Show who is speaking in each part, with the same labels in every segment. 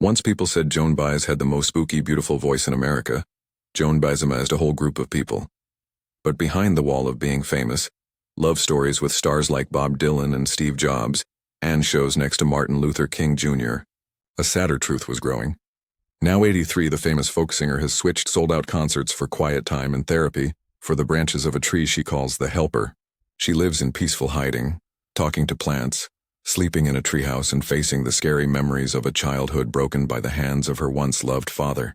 Speaker 1: Once people said Joan Baez had the most spooky, beautiful voice in America. Joan Baez amassed a whole group of people. But behind the wall of being famous, love stories with stars like Bob Dylan and Steve Jobs, and shows next to Martin Luther King Jr., a sadder truth was growing. Now 83, the famous folk singer has switched sold-out concerts for quiet time and therapy for the branches of a tree she calls the Helper. She lives in peaceful hiding, talking to plants, sleeping in a treehouse and facing the scary memories of a childhood broken by the hands of her once-loved father.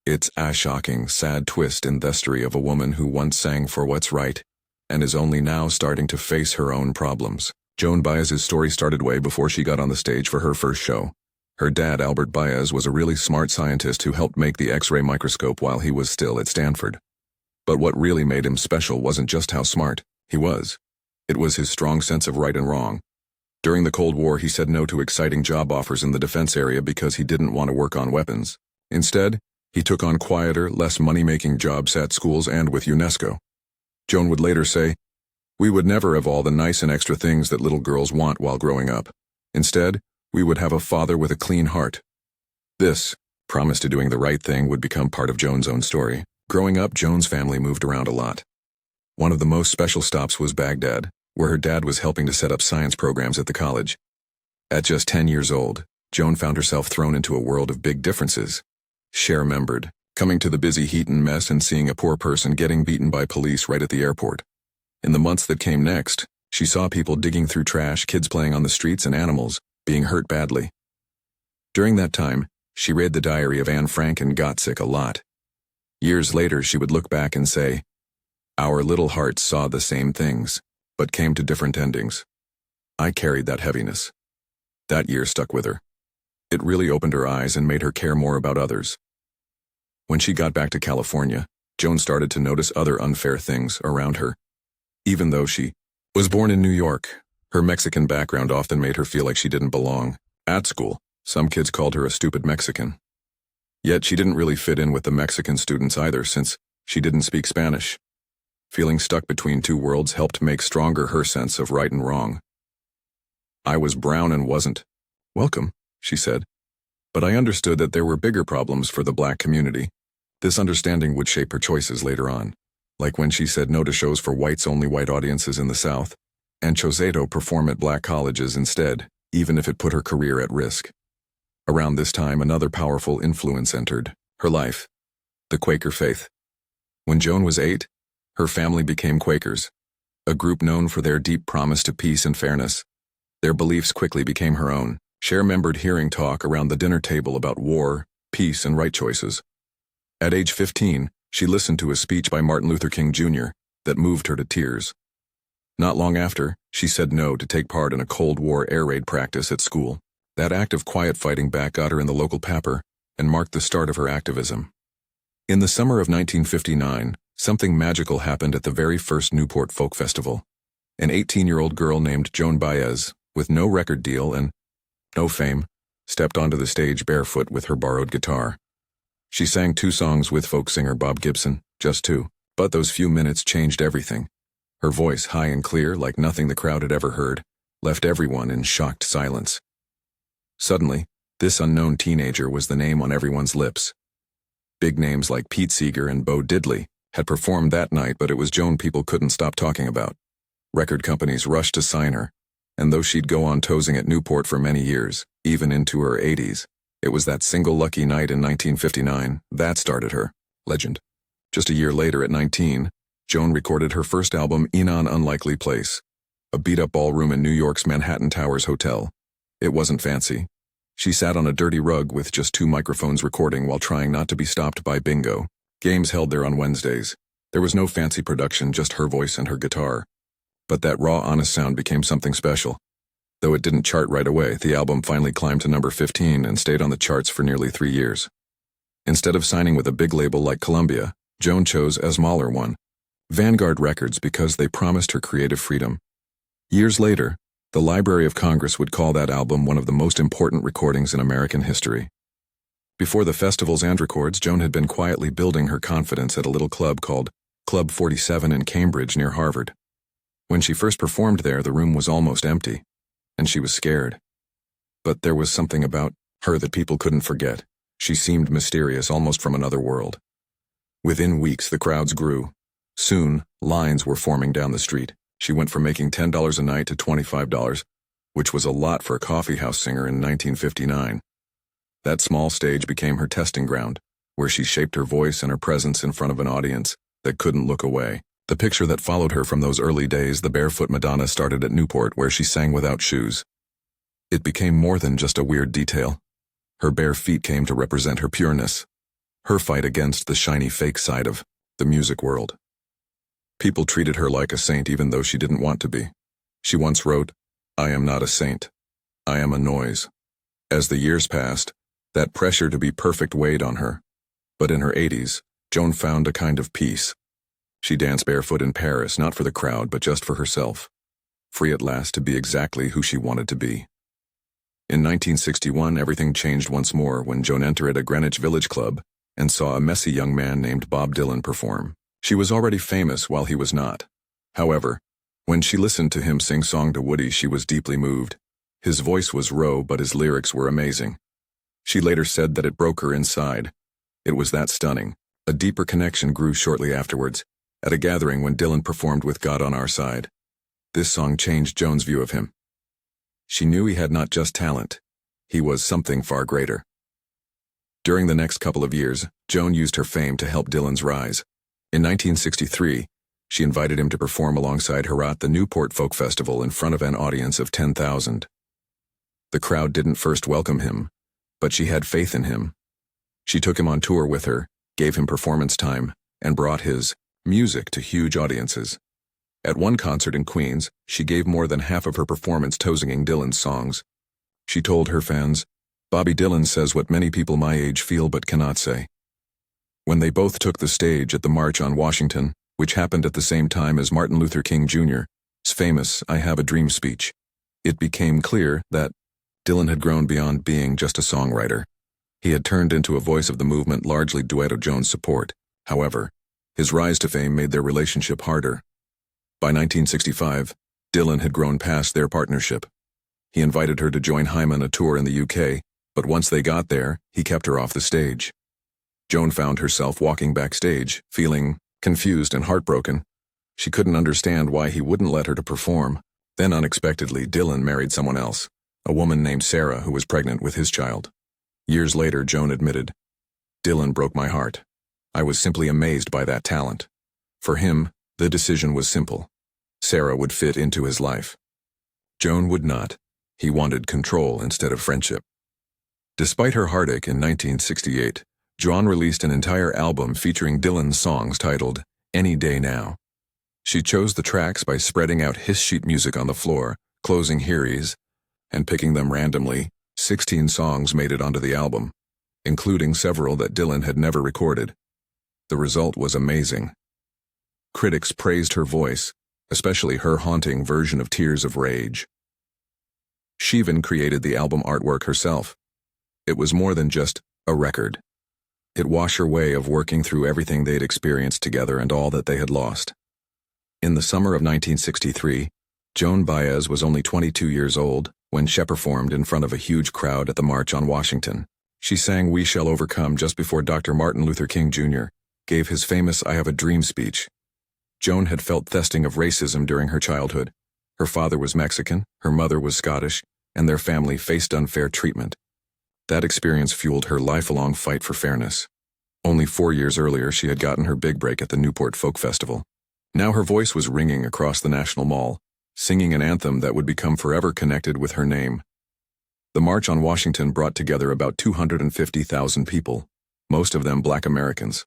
Speaker 1: It's a shocking, sad twist in the story of a woman who once sang for what's right and is only now starting to face her own problems. Joan Baez's story started way before she got on the stage for her first show. Her dad, Albert Baez, was a really smart scientist who helped make the X-ray microscope while he was still at Stanford. But what really made him special wasn't just how smart he was. It was his strong sense of right and wrong. During the Cold War, he said no to exciting job offers in the defense area because he didn't want to work on weapons. Instead, he took on quieter, less money-making jobs at schools and with UNESCO. Joan would later say, "We would never have all the nice and extra things that little girls want while growing up. Instead, we would have a father with a clean heart." This promise to doing the right thing would become part of Joan's own story. Growing up, Joan's family moved around a lot. One of the most special stops was Baghdad, where her dad was helping to set up science programs at the college. At just 10 years old, Joan found herself thrown into a world of big differences. Share-membered, coming to the busy heat and mess and seeing a poor person getting beaten by police right at the airport. In the months that came next, she saw people digging through trash, kids playing on the streets, and animals being hurt badly. During that time, she read the diary of Anne Frank and got sick a lot. Years later, she would look back and say, "Our little hearts saw the same things, but came to different endings." I carried that heaviness. That year stuck with her. It really opened her eyes and made her care more about others. When she got back to California, Joan started to notice other unfair things around her. Even though she was born in New York, her Mexican background often made her feel like she didn't belong. At school, some kids called her a stupid Mexican. Yet she didn't really fit in with the Mexican students either, since she didn't speak Spanish. Feeling stuck between two worlds helped make stronger her sense of right and wrong. "I was brown and wasn't welcome," she said. "But I understood that there were bigger problems for the black community." This understanding would shape her choices later on, like when she said no to shows for whites-only white audiences in the South, and chose to perform at black colleges instead, even if it put her career at risk. Around this time, another powerful influence entered her life: the Quaker faith. When Joan was 8, her family became Quakers, a group known for their deep promise to peace and fairness. Their beliefs quickly became her own. Share-membered hearing talk around the dinner table about war, peace, and right choices. At age 15, she listened to a speech by Martin Luther King Jr. that moved her to tears. Not long after, she said no to take part in a Cold War air raid practice at school. That act of quiet fighting back got her in the local paper and marked the start of her activism. In the summer of 1959, something magical happened at the very first Newport Folk Festival. An 18-year-old girl named Joan Baez, with no record deal and no fame, stepped onto the stage barefoot with her borrowed guitar. She sang 2 songs with folk singer Bob Gibson, just 2, but those few minutes changed everything. Her voice, high and clear, like nothing the crowd had ever heard, left everyone in shocked silence. Suddenly, this unknown teenager was the name on everyone's lips. Big names like Pete Seeger and Bo Diddley had performed that night, but it was Joan people couldn't stop talking about. Record companies rushed to sign her, and though she'd go on toasing at Newport for many years, even into her 80s, it was that single lucky night in 1959 that started her legend. Just a year later, at 19, Joan recorded her first album, In an Unlikely Place, a beat-up ballroom in New York's Manhattan Towers Hotel. It wasn't fancy. She sat on a dirty rug with just 2 microphones recording while trying not to be stopped by bingo games held there on Wednesdays. There was no fancy production, just her voice and her guitar. But that raw, honest sound became something special. Though it didn't chart right away, the album finally climbed to number 15 and stayed on the charts for nearly 3 years. Instead of signing with a big label like Columbia, Joan chose a smaller one, Vanguard Records, because they promised her creative freedom. Years later, the Library of Congress would call that album one of the most important recordings in American history. Before the festivals and records, Joan had been quietly building her confidence at a little club called Club 47 in Cambridge near Harvard. When she first performed there, the room was almost empty, and she was scared. But there was something about Her that people couldn't forget. She seemed mysterious, almost from another world. Within weeks, the crowds grew. Soon, lines were forming down the street. She went from making $10 a night to $25, which was a lot for a coffeehouse singer in 1959. That small stage became her testing ground, where she shaped her voice and her presence in front of an audience that couldn't look away. The picture that followed her from those early days, the barefoot Madonna, started at Newport, where she sang without shoes. It became more than just a weird detail. Her bare feet came to represent her pureness, her fight against the shiny fake side of the music world. People treated her like a saint even though she didn't want to be. She once wrote, "I am not a saint. I am a noise." As the years passed, that pressure to be perfect weighed on her. But in her 80s, Joan found a kind of peace. She danced barefoot in Paris, not for the crowd, but just for herself, free at last to be exactly who she wanted to be. In 1961, everything changed once more when Joan entered a Greenwich Village club and saw a messy young man named Bob Dylan perform. She was already famous while he was not. However, when she listened to him sing Song to Woody, she was deeply moved. His voice was raw, but his lyrics were amazing. She later said that it broke her inside. It was that stunning. A deeper connection grew shortly afterwards, at a gathering when Dylan performed with God on Our Side. This song changed Joan's view of him. She knew he had not just talent. He was something far greater. During the next couple of years, Joan used her fame to help Dylan's rise. In 1963, she invited him to perform alongside her at the Newport Folk Festival in front of an audience of 10,000. The crowd didn't first welcome him, but she had faith in him. She took him on tour with her, gave him performance time, and brought his music to huge audiences. At one concert in Queens, she gave more than half of her performance singing Dylan's songs. She told her fans, "Bobby Dylan says what many people my age feel but cannot say." When they both took the stage at the March on Washington, which happened at the same time as Martin Luther King Jr.'s famous "I Have a Dream" speech, it became clear that Dylan had grown beyond being just a songwriter. He had turned into a voice of the movement, largely due to Joan's support. However, his rise to fame made their relationship harder. By 1965, Dylan had grown past their partnership. He invited her to join him on a tour in the UK, but once they got there, he kept her off the stage. Joan found herself walking backstage, feeling confused and heartbroken. She couldn't understand why he wouldn't let her to perform. Then unexpectedly, Dylan married someone else, a woman named Sarah who was pregnant with his child. Years later, Joan admitted, "Dylan broke my heart. I was simply amazed by that talent." For him, the decision was simple. Sarah would fit into his life. Joan would not. He wanted control instead of friendship. Despite her heartache in 1968, Joan released an entire album featuring Dylan's songs titled "Any Day Now." She chose the tracks by spreading out his sheet music on the floor, closing hearies, and picking them randomly. 16 songs made it onto the album, including several that Dylan had never recorded. The result was amazing. Critics praised her voice, especially her haunting version of Tears of Rage. She even created the album artwork herself. It was more than just a record. It was her way of working through everything they'd experienced together and all that they had lost. In the summer of 1963, Joan Baez was only 22 years old when she performed in front of a huge crowd at the March on Washington. She sang "We Shall Overcome" just before Dr. Martin Luther King Jr. gave his famous "I Have a Dream" speech. Joan had felt testing of racism during her childhood. Her father was Mexican, her mother was Scottish, and their family faced unfair treatment. That experience fueled her lifelong fight for fairness. Only 4 years earlier, she had gotten her big break at the Newport Folk Festival. Now her voice was ringing across the National Mall, singing an anthem that would become forever connected with her name. The March on Washington brought together about 250,000 people, most of them Black Americans.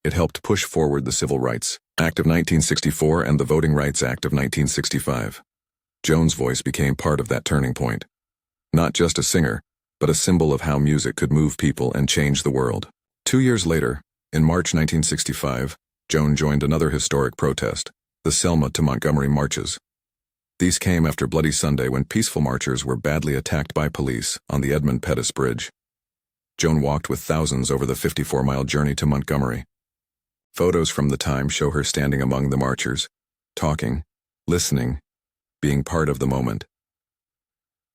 Speaker 1: It helped push forward the Civil Rights Act of 1964 and the Voting Rights Act of 1965. Joan's voice became part of that turning point. Not just a singer, but a symbol of how music could move people and change the world. 2 years later, in March 1965, Joan joined another historic protest, the Selma to Montgomery marches. These came after Bloody Sunday when peaceful marchers were badly attacked by police on the Edmund Pettus Bridge. Joan walked with thousands over the 54-mile journey to Montgomery. Photos from the time show her standing among the marchers, talking, listening, being part of the moment.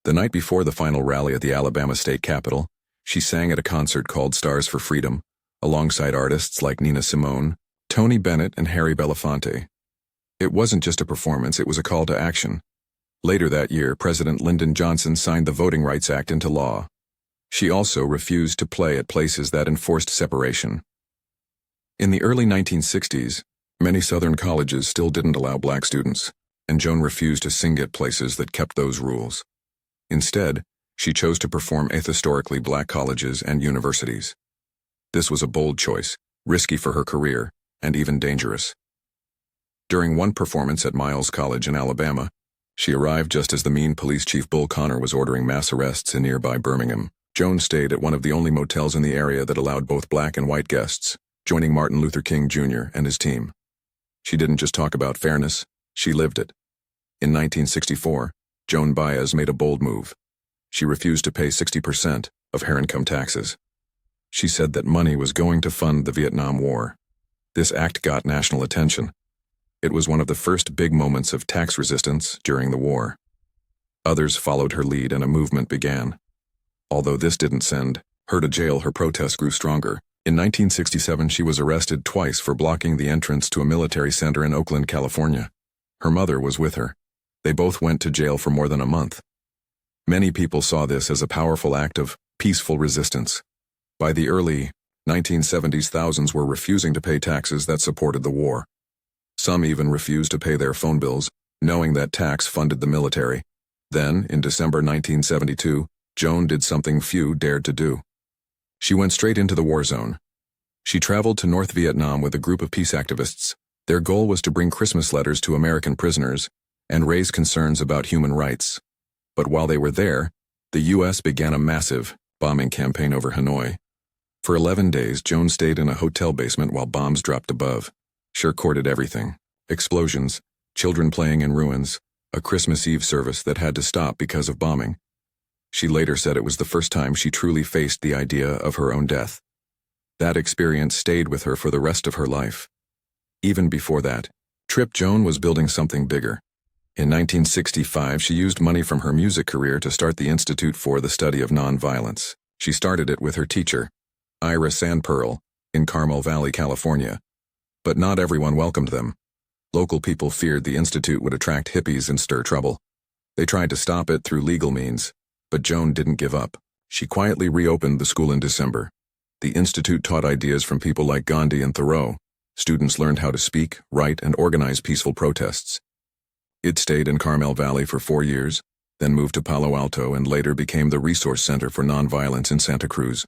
Speaker 1: The night before the final rally at the Alabama State Capitol, she sang at a concert called Stars for Freedom, alongside artists like Nina Simone, Tony Bennett, and Harry Belafonte. It wasn't just a performance, it was a call to action. Later that year, President Lyndon Johnson signed the Voting Rights Act into law. She also refused to play at places that enforced separation. In the early 1960s, many Southern colleges still didn't allow black students, and Joan refused to sing at places that kept those rules. Instead, she chose to perform at historically black colleges and universities. This was a bold choice, risky for her career, and even dangerous. During one performance at Miles College in Alabama, she arrived just as the mean police chief Bull Connor was ordering mass arrests in nearby Birmingham. Joan stayed at one of the only motels in the area that allowed both black and white guests, joining Martin Luther King Jr. and his team. She didn't just talk about fairness, she lived it. In 1964, Joan Baez made a bold move. She refused to pay 60% of her income taxes. She said that money was going to fund the Vietnam War. This act got national attention. It was one of the first big moments of tax resistance during the war. Others followed her lead and a movement began. Although this didn't send her to jail, her protests grew stronger. In 1967, she was arrested twice for blocking the entrance to a military center in Oakland, California. Her mother was with her. They both went to jail for more than a month. Many people saw this as a powerful act of peaceful resistance. By the early 1970s, thousands were refusing to pay taxes that supported the war. Some even refused to pay their phone bills, knowing that tax funded the military. Then, in December 1972, Joan did something few dared to do. She went straight into the war zone. She traveled to North Vietnam with a group of peace activists. Their goal was to bring Christmas letters to American prisoners and raise concerns about human rights. But while they were there, the U.S. began a massive bombing campaign over Hanoi. For 11 days, Joan stayed in a hotel basement while bombs dropped above. She recorded everything: explosions, children playing in ruins, a Christmas Eve service that had to stop because of bombing. She later said it was the first time she truly faced the idea of her own death. That experience stayed with her for the rest of her life. Even before that trip, Joan was building something bigger. In 1965, she used money from her music career to start the Institute for the Study of Nonviolence. She started it with her teacher, Ira Sandpearl, in Carmel Valley, California. But not everyone welcomed them. Local people feared the institute would attract hippies and stir trouble. They tried to stop it through legal means, but Joan didn't give up. She quietly reopened the school in December. The institute taught ideas from people like Gandhi and Thoreau. Students learned how to speak, write, and organize peaceful protests. It stayed in Carmel Valley for 4 years, then moved to Palo Alto and later became the Resource Center for Nonviolence in Santa Cruz.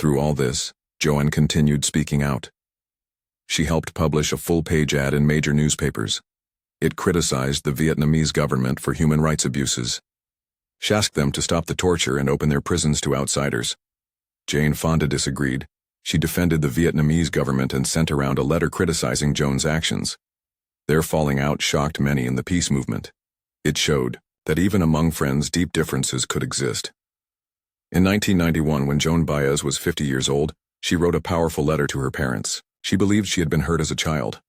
Speaker 1: Through all this, Joan continued speaking out. She helped publish a full-page ad in major newspapers. It criticized the Vietnamese government for human rights abuses. She asked them to stop the torture and open their prisons to outsiders. Jane Fonda disagreed. She defended the Vietnamese government and sent around a letter criticizing Joan's actions. Their falling out shocked many in the peace movement. It showed that even among friends, deep differences could exist. In 1991, when Joan Baez was 50 years old, she wrote a powerful letter to her parents. She believed she had been hurt as a child,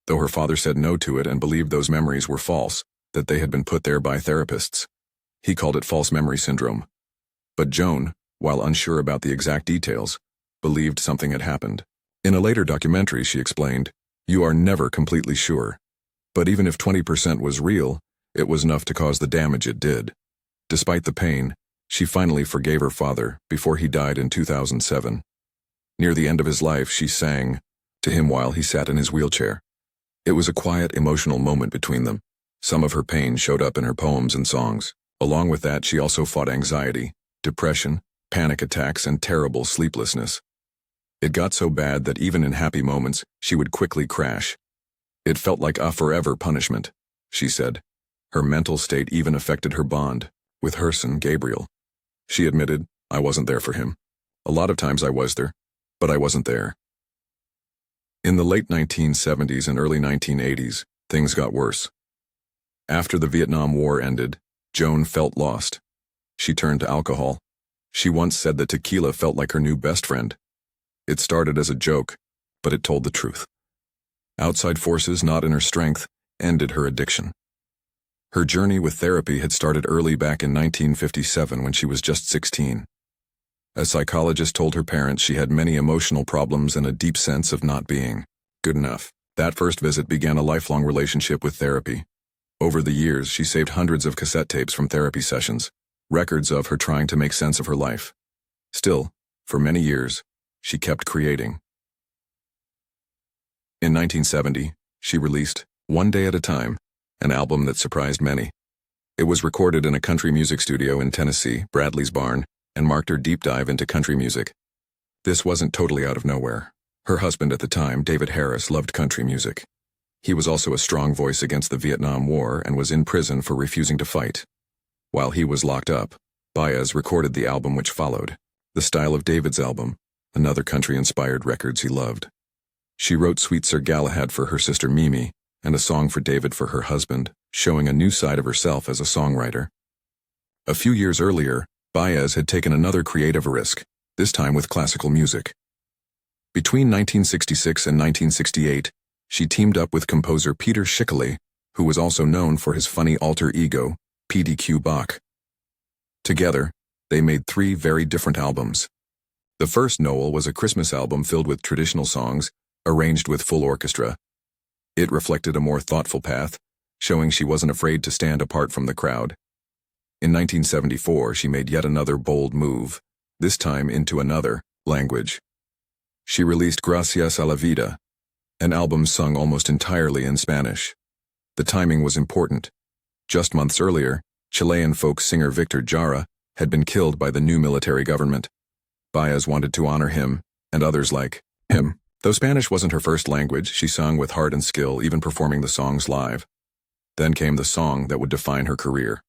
Speaker 1: though her father said no to it and believed those memories were false, that they had been put there by therapists. He called it false memory syndrome. But Joan, while unsure about the exact details, believed something had happened. In a later documentary, she explained, "You are never completely sure. But even if 20% was real, it was enough to cause the damage it did." Despite the pain, she finally forgave her father before he died in 2007. Near the end of his life, she sang to him while he sat in his wheelchair. It was a quiet, emotional moment between them. Some of her pain showed up in her poems and songs. Along with that, she also fought anxiety, depression, panic attacks, and terrible sleeplessness. It got so bad that even in happy moments, she would quickly crash. It felt like a forever punishment, she said. Her mental state even affected her bond with her son, Gabriel. She admitted, "I wasn't there for him. A lot of times I was there, but I wasn't there." In the late 1970s and early 1980s, things got worse. After the Vietnam War ended, Joan felt lost. She turned to alcohol. She once said that tequila felt like her new best friend. It started as a joke, but it told the truth. Outside forces, not inner strength, ended her addiction. Her journey with therapy had started early back in 1957 when she was just 16. A psychologist told her parents she had many emotional problems and a deep sense of not being good enough. That first visit began a lifelong relationship with therapy. Over the years, she saved hundreds of cassette tapes from therapy sessions, records of her trying to make sense of her life. Still, for many years, she kept creating. In 1970, she released One Day at a Time, an album that surprised many. It was recorded in a country music studio in Tennessee, Bradley's Barn, and marked her deep dive into country music. This wasn't totally out of nowhere. Her husband at the time, David Harris, loved country music. He was also a strong voice against the Vietnam War and was in prison for refusing to fight. While he was locked up, Baez recorded the album which followed, the style of David's album, another country-inspired records he loved. She wrote Sweet Sir Galahad for her sister Mimi, and a song for David for her husband, showing a new side of herself as a songwriter. A few years earlier, Baez had taken another creative risk, this time with classical music. Between 1966 and 1968, she teamed up with composer Peter Schickele, who was also known for his funny alter ego, PDQ Bach. Together, they made 3 very different albums. The first, Noel, was a Christmas album filled with traditional songs, arranged with full orchestra. It reflected a more thoughtful path, showing she wasn't afraid to stand apart from the crowd. In 1974, she made yet another bold move, this time into another language. She released Gracias a la Vida, an album sung almost entirely in Spanish. The timing was important. Just months earlier, Chilean folk singer Victor Jara had been killed by the new military government. Baez wanted to honor him, and others like him. Though Spanish wasn't her first language, she sung with heart and skill, even performing the songs live. Then came the song that would define her career.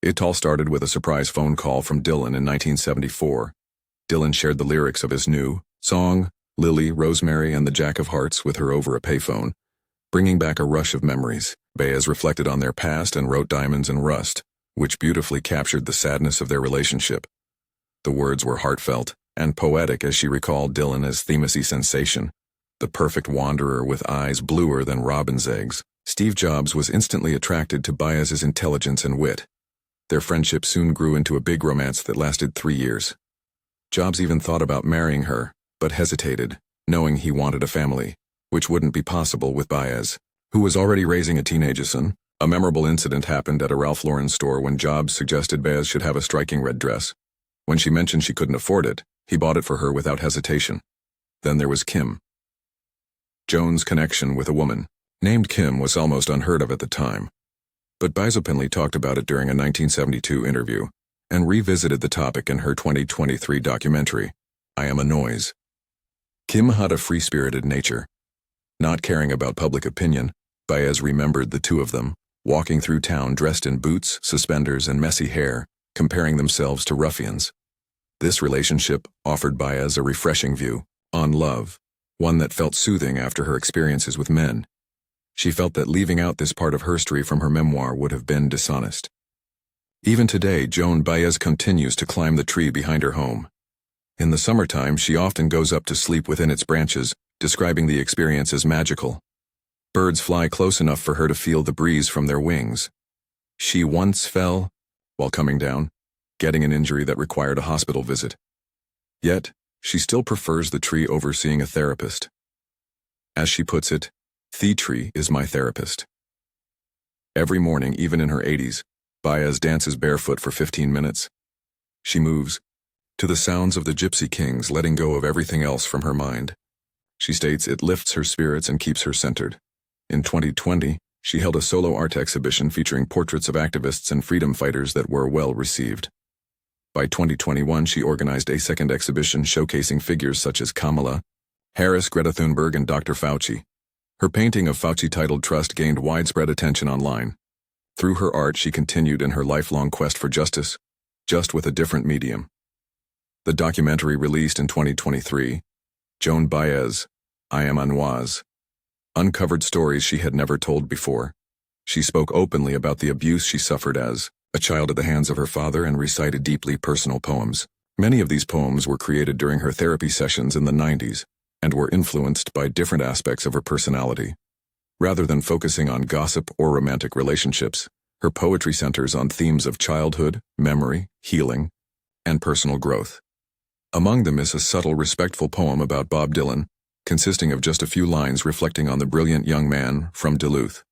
Speaker 1: It all started with a surprise phone call from Dylan in 1974. Dylan shared the lyrics of his new song, Lily, Rosemary, and the Jack of Hearts, with her over a payphone, bringing back a rush of memories. Baez reflected on their past and wrote Diamonds and Rust, which beautifully captured the sadness of their relationship. The words were heartfelt and poetic as she recalled Dylan as Themisy Sensation, the perfect wanderer with eyes bluer than robin's eggs. Steve Jobs was instantly attracted to Baez's intelligence and wit. Their friendship soon grew into a big romance that lasted 3 years. Jobs even thought about marrying her, but hesitated, knowing he wanted a family, which wouldn't be possible with Baez, who was already raising a teenage son. A memorable incident happened at a Ralph Lauren store when Jobs suggested Baez should have a striking red dress. When she mentioned she couldn't afford it, he bought it for her without hesitation. Then there was Kim. Joan's connection with a woman named Kim was almost unheard of at the time, but Baez openly talked about it during a 1972 interview and revisited the topic in her 2023 documentary, I Am a Noise. Kim had a free-spirited nature. Not caring about public opinion, Baez remembered the two of them, walking through town dressed in boots, suspenders, and messy hair, comparing themselves to ruffians. This relationship offered Baez a refreshing view on love, one that felt soothing after her experiences with men. She felt that leaving out this part of her history from her memoir would have been dishonest. Even today, Joan Baez continues to climb the tree behind her home. In the summertime, she often goes up to sleep within its branches, describing the experience as magical. Birds fly close enough for her to feel the breeze from their wings. She once fell while coming down, getting an injury that required a hospital visit. Yet, she still prefers the tree over seeing a therapist. As she puts it, "The tree is my therapist." Every morning, even in her 80s, Baez dances barefoot for 15 minutes. She moves to the sounds of the Gypsy Kings, letting go of everything else from her mind. She states it lifts her spirits and keeps her centered. In 2020, she held a solo art exhibition featuring portraits of activists and freedom fighters that were well received. By 2021, she organized a second exhibition showcasing figures such as Kamala Harris, Greta Thunberg, and Dr. Fauci. Her painting of Fauci titled Trust gained widespread attention online. Through her art, she continued in her lifelong quest for justice, just with a different medium. The documentary released in 2023, Joan Baez, I Am a Noise, uncovered stories she had never told before. She spoke openly about the abuse she suffered as a child at the hands of her father and recited deeply personal poems. Many of these poems were created during her therapy sessions in the 90s and were influenced by different aspects of her personality. Rather than focusing on gossip or romantic relationships, her poetry centers on themes of childhood, memory, healing, and personal growth. Among them is a subtle, respectful poem about Bob Dylan, consisting of just a few lines reflecting on the brilliant young man from Duluth.